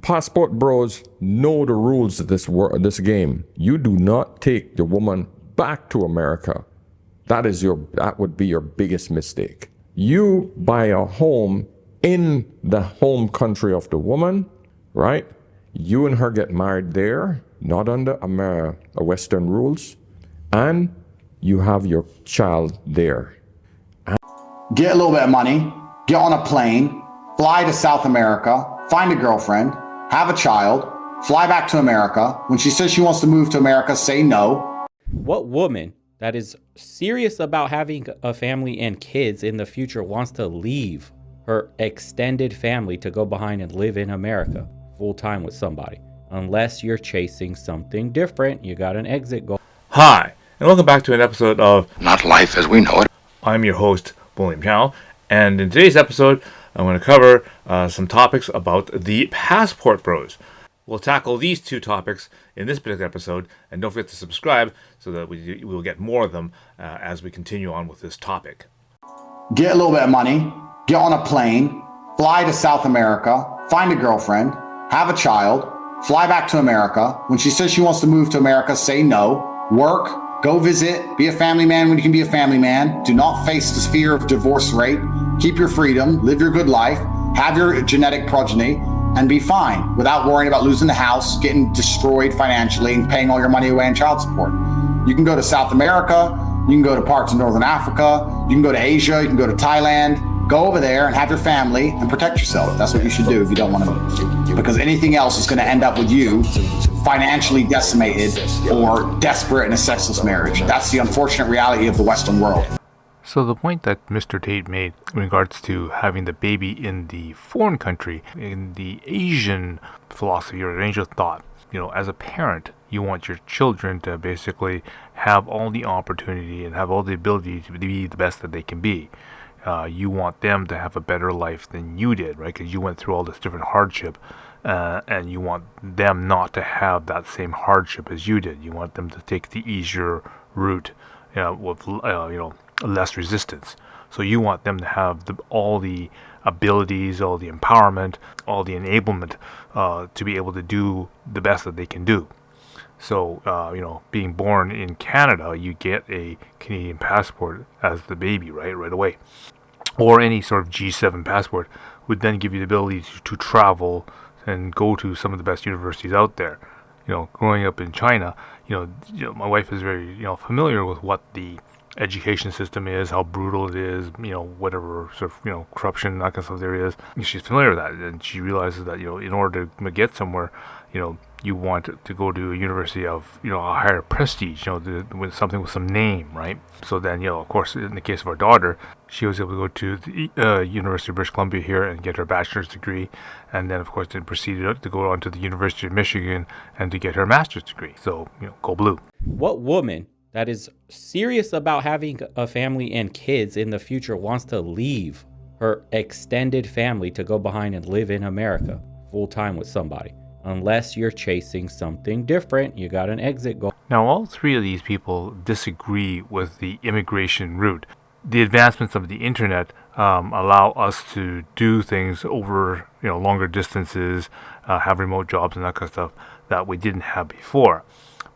Passport bros know the rules of this game. You do not take the woman back to America. That would be your biggest mistake. You buy a home in the home country of the woman, right? You and her get married there, not under Western rules, and you have your child there. Get a little bit of money, get on a plane, fly to South America, find a girlfriend, have a child, fly back to America. When she says she wants to move to America, say no. What woman that is serious about having a family and kids in the future wants to leave her extended family to go behind and live in America full time with somebody? Unless you're chasing something different, you got an exit goal. Hi, and welcome back to an episode of Not Life as We Know It. I'm your host, William Chow, and in today's episode, I'm going to cover some topics about the passport bros. We'll tackle these two topics in this particular episode, and don't forget to subscribe so that we will get more of them as we continue on with this topic. Get a little bit of money, get on a plane, fly to South America, find a girlfriend, have a child, fly back to America. When she says she wants to move to America, say no. Work, go visit, be a family man when you can be a family man. Do not face the fear of divorce rate. Keep your freedom, live your good life, have your genetic progeny, and be fine without worrying about losing the house, getting destroyed financially, and paying all your money away in child support. You can go to South America, you can go to parts of Northern Africa, you can go to Asia, you can go to Thailand. Go over there and have your family and protect yourself. That's what you should do if you don't want to move. Because anything else is going to end up with you financially decimated or desperate in a sexless marriage. That's the unfortunate reality of the Western world. So the point that Mr. Tate made in regards to having the baby in the foreign country, in the Asian philosophy or Asian thought, as a parent, you want your children to basically have all the opportunity and have all the ability to be the best that they can be. You want them to have a better life than you did, right? Because you went through all this different hardship, and you want them not to have that same hardship as you did. You want them to take the easier route, with less resistance. So you want them to have all the abilities, all the empowerment, all the enablement to be able to do the best that they can do. So, being born in Canada, you get a Canadian passport as the baby, right away. Or any sort of G7 passport would then give you the ability to travel and go to some of the best universities out there. Growing up in China, my wife is very, familiar with what the education system is, how brutal it is, whatever sort of, corruption, that kind of stuff there is. She's familiar with that, and she realizes that, in order to get somewhere, you want to go to a university of, a higher prestige, with something with some name, right? So then, of course, in the case of our daughter, she was able to go to the University of British Columbia here and get her bachelor's degree, and then, of course, then proceeded to go on to the University of Michigan and to get her master's degree. So, go blue. What woman that is serious about having a family and kids in the future wants to leave her extended family to go behind and live in America full time with somebody? Unless you're chasing something different, you got an exit goal. Now, all three of these people disagree with the immigration route. The advancements of the internet allow us to do things over, longer distances, have remote jobs and that kind of stuff that we didn't have before.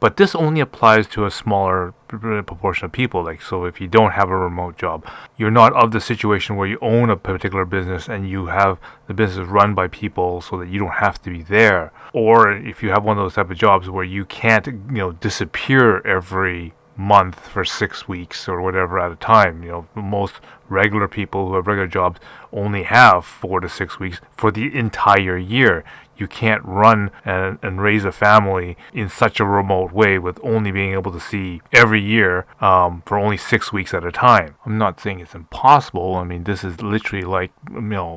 But this only applies to a smaller proportion of people. So if you don't have a remote job, you're not of the situation where you own a particular business and you have the business run by people so that you don't have to be there. Or if you have one of those type of jobs where you can't, disappear every month for 6 weeks or whatever at a time. Most regular people who have regular jobs only have 4 to 6 weeks for the entire year. You can't run and raise a family in such a remote way with only being able to see every year for only 6 weeks at a time. I'm not saying it's impossible. I mean, this is literally like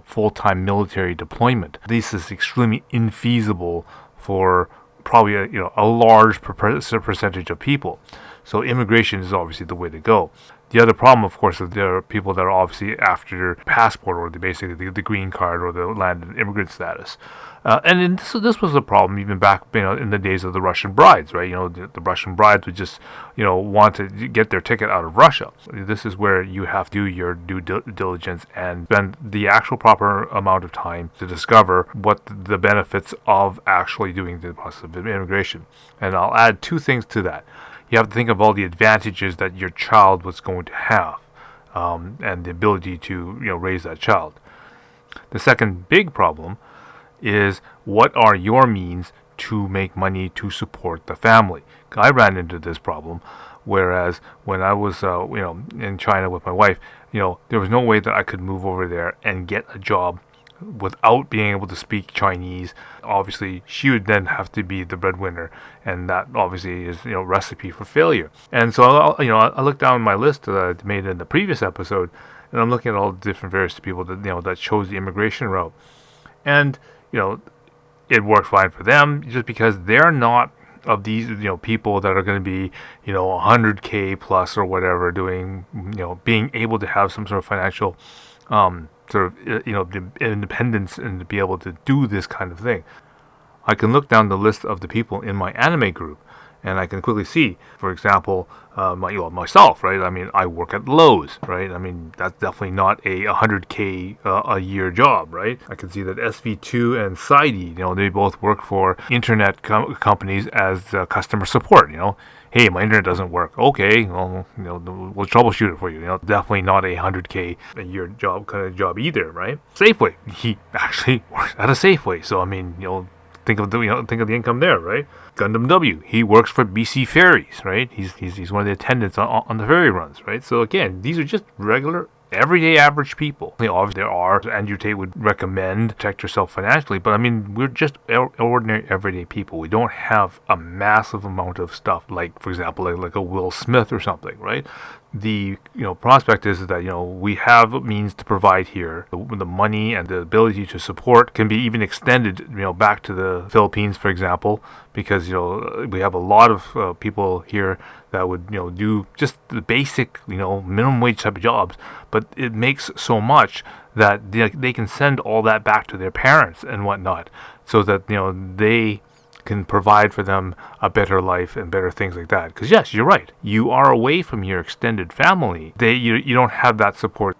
full-time military deployment. This is extremely infeasible for probably a large percentage of people. So immigration is obviously the way to go. The other problem, of course, is there are people that are obviously after your passport or basically the green card or the landed immigrant status. And this was a problem even back, in the days of the Russian brides, right? The Russian brides would just, want to get their ticket out of Russia. This is where you have to do your due diligence and spend the actual proper amount of time to discover what the benefits of actually doing the process of immigration. And I'll add two things to that. You have to think of all the advantages that your child was going to have, and the ability to, raise that child. The second big problem is, what are your means to make money to support the family? I ran into this problem, whereas when I was, in China with my wife, there was no way that I could move over there and get a job without being able to speak Chinese. Obviously, she would then have to be the breadwinner, and that obviously is, recipe for failure. And so, I looked down my list that I made in the previous episode, and I'm looking at all the different various people that, that chose the immigration route. And it worked fine for them just because they're not of these, people that are going to be, 100K plus or whatever, doing, being able to have some sort of financial, the independence and to be able to do this kind of thing. I can look down the list of the people in my anime group, and I can quickly see, for example, myself, right? I mean, I work at Lowe's, right? I mean, that's definitely not a 100K a year job, right? I can see that SV2 and Saidi, they both work for internet companies as customer support, Hey, my internet doesn't work. Okay, well, we'll troubleshoot it for you. Definitely not a 100K a year kind of job either, right? Safeway, he actually works at a Safeway, so I mean, think of the income there, right? Gundam W, he works for BC Ferries, right? He's one of the attendants on the ferry runs, right? So again, these are just regular, everyday average people. Obviously, there are, Andrew Tate would recommend protect yourself financially, but I mean, we're just ordinary, everyday people. We don't have a massive amount of stuff, like, for example, like a Will Smith or something, right? The prospect is that we have means to provide here. The money and the ability to support can be even extended back to the Philippines, for example, because we have a lot of people here that would do just the basic minimum wage type of jobs, but it makes so much that they can send all that back to their parents and whatnot, so that they can provide for them a better life and better things like that. Because yes, you're right, you are away from your extended family. You don't have that support.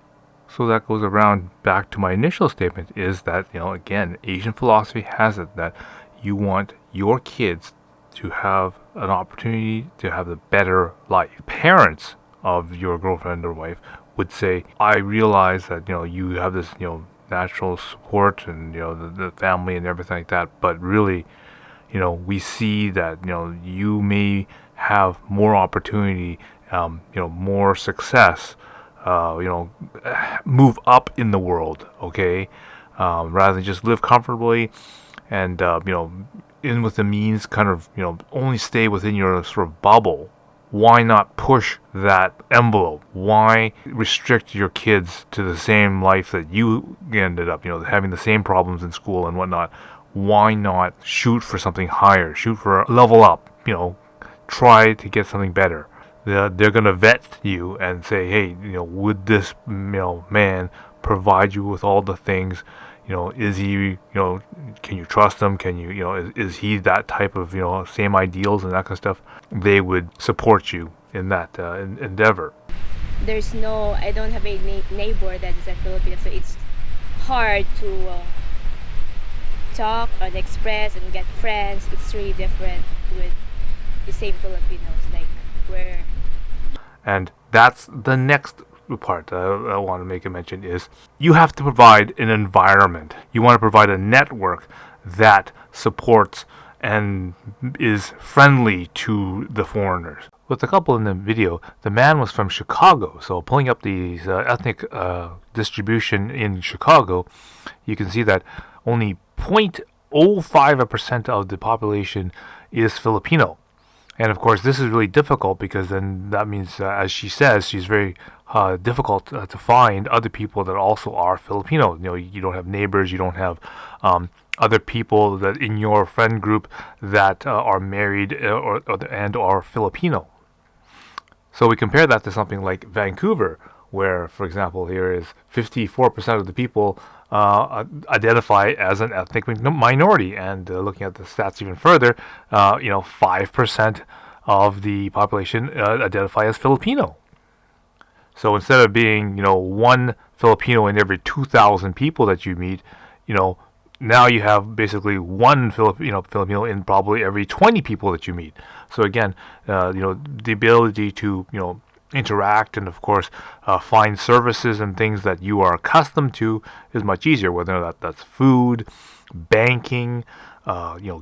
So that goes around back to my initial statement, is that again, Asian philosophy has it that you want your kids to have an opportunity to have a better life. Parents of your girlfriend or wife would say, I realize that you have this natural support and the family and everything like that, but really we see that you may have more opportunity, more success, move up in the world, okay, rather than just live comfortably and in with the means, kind of only stay within your sort of bubble. Why not push that envelope? Why restrict your kids to the same life that you ended up, having the same problems in school and whatnot? Why not shoot for something higher? Shoot for a level up, try to get something better. They're going to vet you and say, hey, would this, man provide you with all the things? Is he, can you trust him? Can you, is he that type of, same ideals and that kind of stuff? They would support you in that endeavor. I don't have a neighbor that is a Filipino, so it's hard to talk and express and get friends. It's really different with the same Filipinos, like where. And that's the next part I want to make a mention is you have to provide an environment. You want to provide a network that supports and is friendly to the foreigners. With the couple in the video, the man was from Chicago, so pulling up the ethnic distribution in Chicago, you can see that only 0.05% of the population is Filipino. And of course, this is really difficult because then that means, as she says, she's very difficult to find other people that also are Filipino. You don't have neighbors, you don't have other people that in your friend group that are married and are Filipino. So we compare that to something like Vancouver, where, for example, here is 54% of the people identify as an ethnic minority, and looking at the stats even further, 5% of the population identify as Filipino. So instead of being, one Filipino in every 2,000 people that you meet, now you have basically one Filipino in probably every 20 people that you meet. So again, the ability to, interact and, of course, find services and things that you are accustomed to is much easier, whether that's food, banking,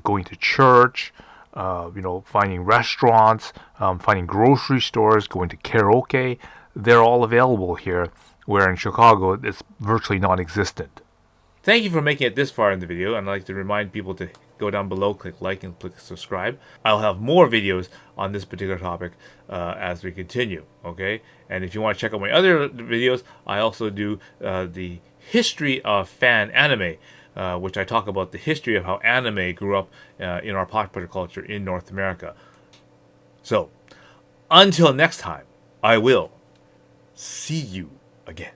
going to church, finding restaurants, finding grocery stores, going to karaoke. They're all available here, where in Chicago it's virtually non-existent. Thank you for making it this far in the video, and I'd like to remind people to go down below, click like, and click subscribe. I'll have more videos on this particular topic as we continue, okay? And if you want to check out my other videos, I also do the history of fan anime, which I talk about the history of how anime grew up in our popular culture in North America. So, until next time, I will see you again.